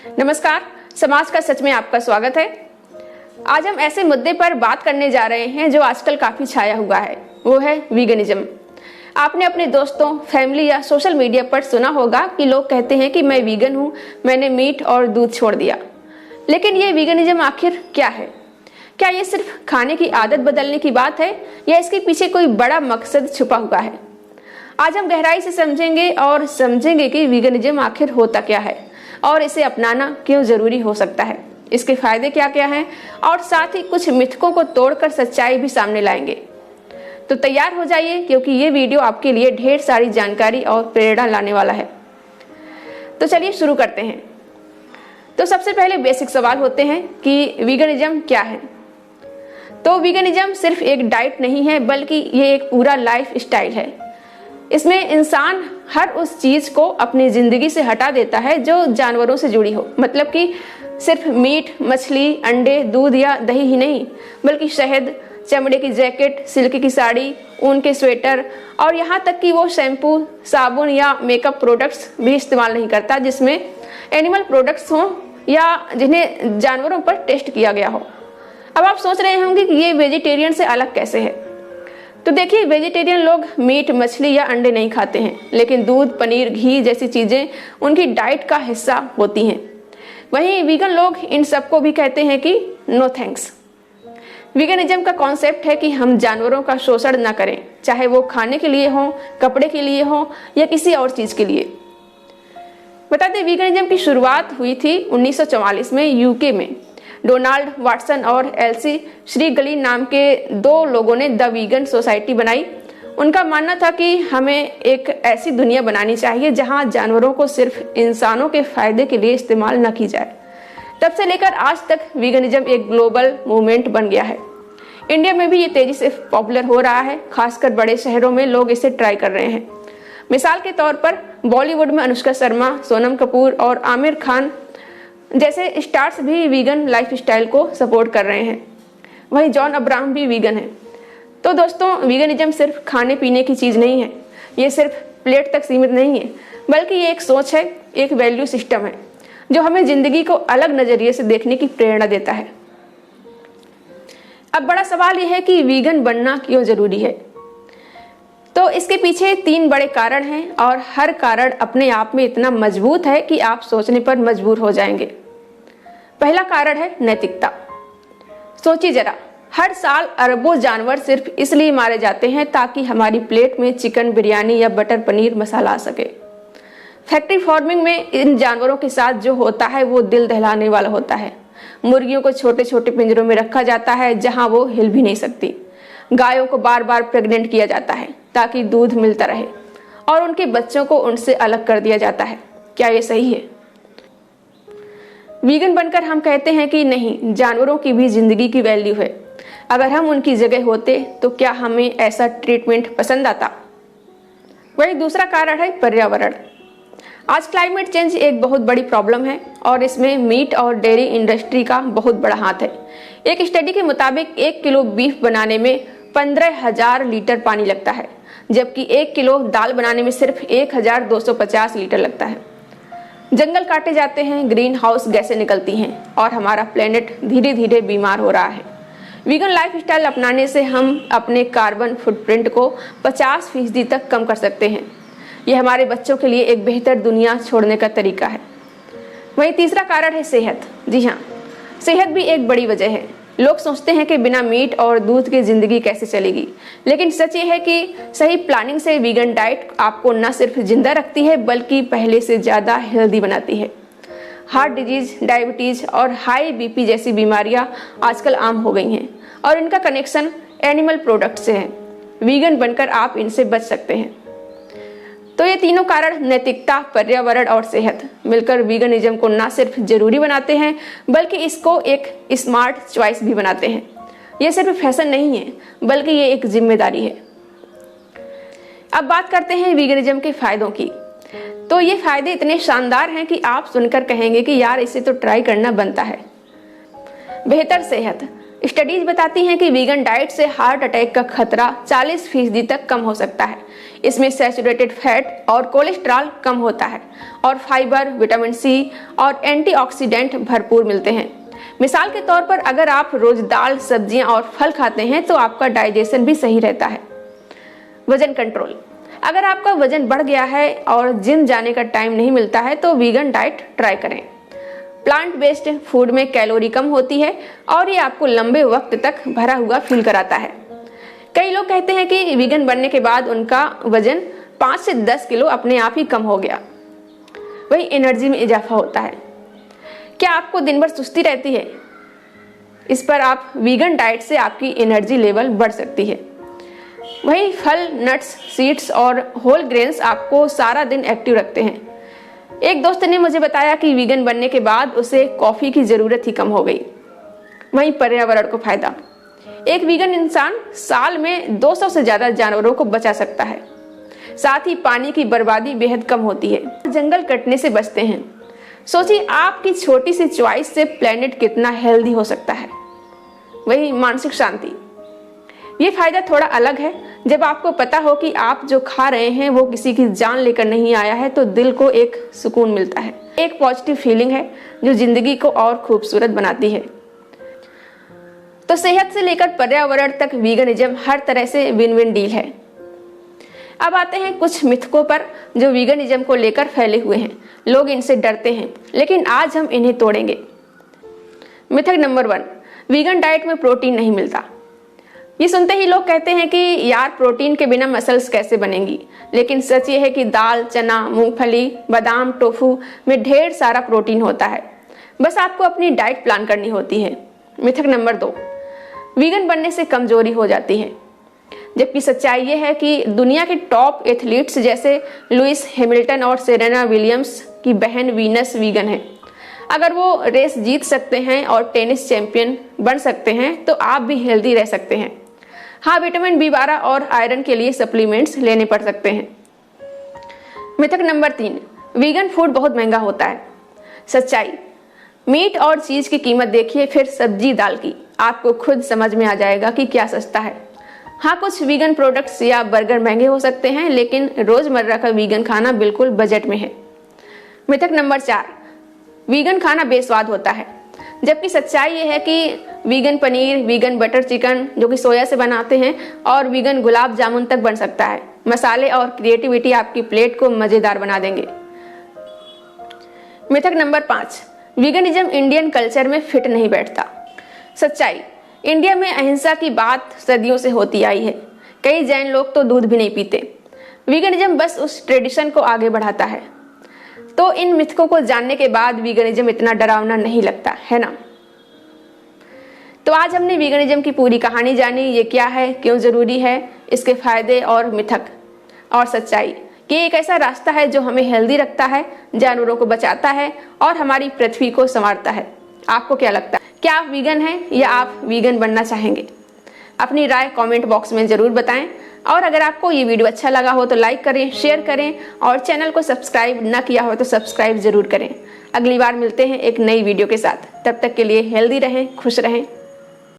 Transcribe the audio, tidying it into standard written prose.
नमस्कार, समाज का सच में आपका स्वागत है। आज हम ऐसे मुद्दे पर बात करने जा रहे हैं जो आजकल काफी छाया हुआ है, वो है वीगनिज्म। आपने अपने दोस्तों, फैमिली या सोशल मीडिया पर सुना होगा कि लोग कहते हैं कि मैं वीगन हूँ, मैंने मीट और दूध छोड़ दिया। लेकिन ये वीगनिज्म आखिर क्या है? क्या ये सिर्फ खाने की आदत बदलने की बात है या इसके पीछे कोई बड़ा मकसद छुपा हुआ है? आज हम गहराई से समझेंगे कि वीगनिज्म आखिर होता क्या है और इसे अपनाना क्यों जरूरी हो सकता है, इसके फायदे क्या क्या हैं और साथ ही कुछ मिथकों को तोड़कर सच्चाई भी सामने लाएंगे। तो तैयार हो जाइए, क्योंकि ये वीडियो आपके लिए ढेर सारी जानकारी और प्रेरणा लाने वाला है। तो चलिए शुरू करते हैं। तो सबसे पहले बेसिक सवाल होते हैं कि वीगनिज्म क्या है। तो वीगनिज्म सिर्फ एक डाइट नहीं है, बल्कि ये एक पूरा लाइफ स्टाइल है। इसमें इंसान हर उस चीज को अपनी जिंदगी से हटा देता है जो जानवरों से जुड़ी हो। मतलब कि सिर्फ मीट, मछली, अंडे, दूध या दही ही नहीं, बल्कि शहद, चमड़े की जैकेट, सिल्क की साड़ी, ऊन के स्वेटर और यहाँ तक कि वो शैम्पू, साबुन या मेकअप प्रोडक्ट्स भी इस्तेमाल नहीं करता जिसमें एनिमल प्रोडक्ट्स हों या जिन्हें जानवरों पर टेस्ट किया गया हो। अब आप सोच रहे होंगे कि ये वेजिटेरियन से अलग कैसे है। तो देखिए, वेजिटेरियन लोग मीट, मछली या अंडे नहीं खाते हैं, लेकिन दूध, पनीर, घी जैसी चीजें उनकी डाइट का हिस्सा होती हैं। वहीं वीगन लोग इन सबको भी कहते हैं कि नो थैंक्स। वीगनिज्म का कॉन्सेप्ट है कि हम जानवरों का शोषण ना करें, चाहे वो खाने के लिए हो, कपड़े के लिए हो या किसी और चीज के लिए। बता दें, वीगनिज्म की शुरुआत हुई थी 1944 में यूके में। डोनाल्ड वाटसन और एल्सी श्रीगली नाम के दो लोगों ने द वीगन सोसाइटी बनाई। उनका मानना था कि हमें एक ऐसी दुनिया बनानी चाहिए जहां जानवरों को सिर्फ इंसानों के फायदे के लिए इस्तेमाल न की जाए। तब से लेकर आज तक वीगनिज्म एक ग्लोबल मूवमेंट बन गया है। इंडिया में भी ये तेजी से पॉपुलर हो रहा है, खासकर बड़े शहरों में लोग इसे ट्राई कर रहे हैं। मिसाल के तौर पर बॉलीवुड में अनुष्का शर्मा, सोनम कपूर और आमिर खान जैसे स्टार्स भी वीगन लाइफस्टाइल को सपोर्ट कर रहे हैं। वहीं जॉन अब्राहम भी वीगन है। तो दोस्तों, वीगनिज्म सिर्फ खाने पीने की चीज नहीं है, ये सिर्फ प्लेट तक सीमित नहीं है, बल्कि ये एक सोच है, एक वैल्यू सिस्टम है जो हमें जिंदगी को अलग नजरिए से देखने की प्रेरणा देता है। अब बड़ा सवाल यह है कि वीगन बनना क्यों जरूरी है। तो इसके पीछे 3 बड़े कारण हैं और हर कारण अपने आप में इतना मजबूत है कि आप सोचने पर मजबूर हो जाएंगे। पहला कारण है नैतिकता। सोचिए जरा, हर साल अरबों जानवर सिर्फ इसलिए मारे जाते हैं ताकि हमारी प्लेट में चिकन, बिरयानी या बटर पनीर मसाला आ सके। फैक्ट्री फार्मिंग में इन जानवरों के साथ जो होता है वो दिल दहलाने वाला होता है। मुर्गियों को छोटे छोटे पिंजरों में रखा जाता है जहां वो हिल भी नहीं सकती। गायों को बार बार प्रेग्नेंट किया जाता है ताकि दूध मिलता रहे और उनके बच्चों को उनसे अलग कर दिया जाता है। क्या ये सही है? वीगन बनकर हम कहते हैं कि नहीं, जानवरों की भी जिंदगी की वैल्यू है। अगर हम उनकी जगह होते तो क्या हमें ऐसा ट्रीटमेंट पसंद आता? वही दूसरा कारण है पर्यावरण। आज क्लाइमेट चेंज एक बहुत बड़ी प्रॉब्लम है और इसमें मीट और डेयरी इंडस्ट्री का बहुत बड़ा हाथ है। एक स्टडी के मुताबिक 1 किलो बीफ बनाने में 15,000 लीटर पानी लगता है, जबकि 1 किलो दाल बनाने में सिर्फ 1,250 लीटर लगता है। जंगल काटे जाते हैं, ग्रीन हाउस गैसें निकलती हैं और हमारा प्लेनेट धीरे धीरे बीमार हो रहा है। वीगन लाइफस्टाइल अपनाने से हम अपने कार्बन फुटप्रिंट को 50% तक कम कर सकते हैं। यह हमारे बच्चों के लिए एक बेहतर दुनिया छोड़ने का तरीका है। वहीं तीसरा कारण है सेहत। जी हाँ, सेहत भी एक बड़ी वजह है। लोग सोचते हैं कि बिना मीट और दूध की जिंदगी कैसे चलेगी, लेकिन सच ये है कि सही प्लानिंग से वीगन डाइट आपको न सिर्फ जिंदा रखती है बल्कि पहले से ज्यादा हेल्दी बनाती है। हार्ट डिजीज, डायबिटीज और हाई बीपी जैसी बीमारियां आजकल आम हो गई हैं और इनका कनेक्शन एनिमल प्रोडक्ट से है। वीगन बनकर आप इनसे बच सकते हैं। तो ये तीनों कारण, नैतिकता, पर्यावरण और सेहत, मिलकर वीगनिज्म को ना सिर्फ जरूरी बनाते हैं बल्कि इसको एक स्मार्ट चॉइस भी बनाते हैं। ये सिर्फ फैशन नहीं है, बल्कि ये एक जिम्मेदारी है। अब बात करते हैं वीगनिज्म के फायदों की। तो ये फायदे इतने शानदार हैं कि आप सुनकर कहेंगे कि यार इसे तो ट्राई करना बनता है। बेहतर सेहत। स्टडीज बताती हैं कि वीगन डाइट से हार्ट अटैक का खतरा 40% तक कम हो सकता है। इसमें सैचुरेटेड फैट और कोलेस्ट्रॉल कम होता है और फाइबर, विटामिन सी और एंटीऑक्सीडेंट भरपूर मिलते हैं। मिसाल के तौर पर अगर आप रोज दाल, सब्जियां और फल खाते हैं तो आपका डाइजेशन भी सही रहता है। वजन कंट्रोल, अगर आपका वजन बढ़ गया है और जिम जाने का टाइम नहीं मिलता है तो वीगन डाइट ट्राई करें। प्लांट बेस्ड फूड में कैलोरी कम होती है और ये आपको लंबे वक्त तक भरा हुआ फील कराता है। कई लोग कहते हैं कि वीगन बनने के बाद उनका वजन 5 से 10 किलो अपने आप ही कम हो गया। वही एनर्जी में इजाफा होता है। क्या आपको दिन भर सुस्ती रहती है? इस पर आप वीगन डाइट से आपकी एनर्जी लेवल बढ़ सकती है। वही फल, नट्स, सीड्स और होल ग्रेन्स आपको सारा दिन एक्टिव रखते हैं। एक दोस्त ने मुझे बताया कि वीगन बनने के बाद उसे कॉफी की जरूरत ही कम हो गई। वहीं पर्यावरण को फायदा, एक वीगन इंसान साल में 200 से ज्यादा जानवरों को बचा सकता है। साथ ही पानी की बर्बादी बेहद कम होती है, जंगल कटने से बचते हैं। सोचिए आपकी छोटी सी चॉइस से प्लेनेट कितना हेल्दी हो सकता है। वही मानसिक शांति, ये फायदा थोड़ा अलग है। जब आपको पता हो कि आप जो खा रहे हैं वो किसी की जान लेकर नहीं आया है तो दिल को एक सुकून मिलता है। एक पॉजिटिव फीलिंग है जो जिंदगी को और खूबसूरत बनाती है। तो सेहत से लेकर पर्यावरण तक वीगनिज्म हर तरह से विन विन डील है। अब आते हैं कुछ मिथकों पर जो वीगनिज्म को लेकर फैले हुए हैं। लोग इनसे डरते हैं, लेकिन आज हम इन्हें तोड़ेंगे। मिथक नंबर 1, वीगन डाइट में प्रोटीन नहीं मिलता। ये सुनते ही लोग कहते हैं कि यार प्रोटीन के बिना मसल्स कैसे बनेंगी, लेकिन सच ये है कि दाल, चना, मूंगफली, बादाम, टोफू में ढेर सारा प्रोटीन होता है। बस आपको अपनी डाइट प्लान करनी होती है। मिथक नंबर 2, वीगन बनने से कमजोरी हो जाती है। जबकि सच्चाई ये है कि दुनिया के टॉप एथलीट्स जैसे लुइस हैमिल्टन और सेरेना विलियम्स की बहन वीनस वीगन है। अगर वो रेस जीत सकते हैं और टेनिस चैंपियन बन सकते हैं तो आप भी हेल्दी रह सकते हैं। हाँ, विटामिन B12 और आयरन के लिए सप्लीमेंट्स लेने पड़ सकते हैं। मिथक नंबर 3, वीगन फूड बहुत महंगा होता है। सच्चाई, मीट और चीज की कीमत देखिए, फिर सब्जी दाल की, आपको खुद समझ में आ जाएगा कि क्या सस्ता है। हाँ, कुछ वीगन प्रोडक्ट्स या बर्गर महंगे हो सकते हैं, लेकिन रोजमर्रा का वीगन खाना बिल्कुल बजट में है। मिथक नंबर 4, वीगन खाना बेस्वाद होता है। जबकि सच्चाई ये है कि vegan paneer, vegan butter chicken जो कि सोया से बनाते हैं, और वीगन गुलाब जामुन तक बन सकता है। मसाले और क्रिएटिविटी आपकी प्लेट को मजेदार बना देंगे। मिथक नंबर 5, वीगनिज्म इंडियन कल्चर में फिट नहीं बैठता। सच्चाई, इंडिया में अहिंसा की बात सदियों से होती आई है। कई जैन लोग तो दूध भी नहीं पीते। वीगनिज्म बस उस ट्रेडिशन को आगे बढ़ाता है। तो इन मिथकों को जानने के बाद वीगनिज्म इतना डरावना नहीं लगता है ना। तो आज हमने वीगनिज्म की पूरी कहानी जानी। ये क्या है, क्यों जरूरी है, इसके फायदे और मिथक और सच्चाई कि एक ऐसा रास्ता है जो हमें हेल्दी रखता है, जानवरों को बचाता है और हमारी पृथ्वी को संवारता है। आपको क्या लगता है, क्या आप वीगन हैं या आप वीगन बनना चाहेंगे? अपनी राय कमेंट बॉक्स में जरूर बताएं। और अगर आपको ये वीडियो अच्छा लगा हो तो लाइक करें, शेयर करें और चैनल को सब्सक्राइब न किया हो तो सब्सक्राइब जरूर करें। अगली बार मिलते हैं एक नई वीडियो के साथ। तब तक के लिए हेल्दी रहें, खुश रहें।